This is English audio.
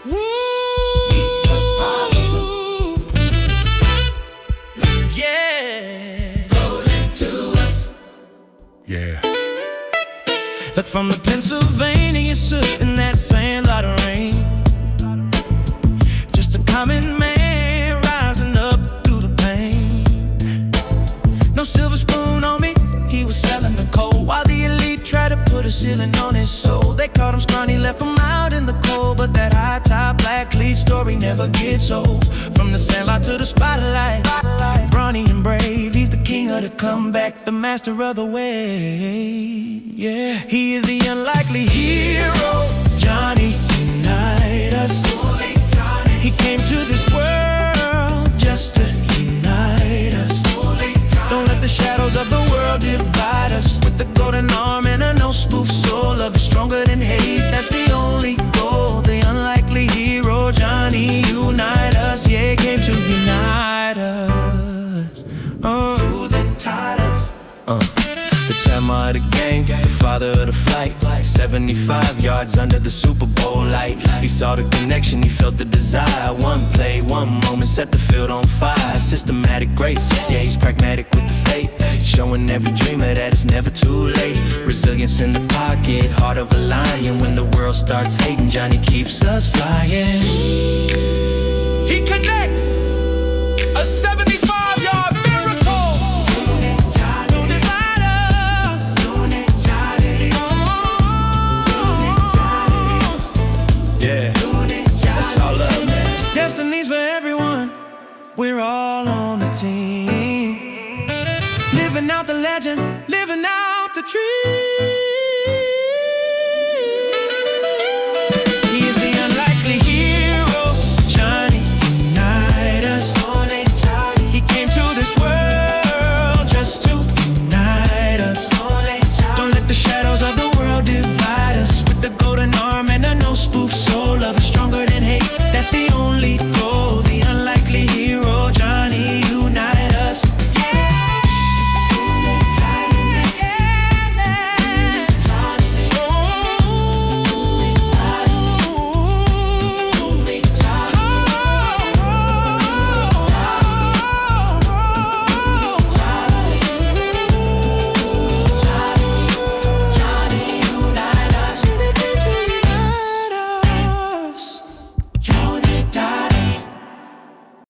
Woo! Yeah. Rolling to us. Yeah. Look from the Pennsylvania soot in that same lot of rain. Just a common man rising up through the pain. No silver spoon on me, he was selling the coal, while the elite tried to put a ceiling on his soul. They caught him scrawny, left him out in the cold, but that high top black cleat story never gets old. From the sandlot to the spotlight, brawny and brave, he's the king of the comeback, the master of the way. Yeah, he is the unlikely hero, Johnny Unitas. He came to this world just to unite us. Don't let the shadows of the world divide us. With the golden arm and a no spoof soul, love is stronger than hate, that's the only goal. The unlikely hero, Johnny Unitas. Yeah, he came to unite us. Oh, then tied us. The Tamā of the game, the father of the flight. 75 yards under the Super Bowl light. He saw the connection, he felt the desire. One play, one moment, set the field on fire. Systematic grace, yeah, he's pragmatic with the faith. Showing every dreamer that it's never too late. Resilience in the pocket, heart of a lion. When the world starts hating, Johnny keeps us flying. He connects a 75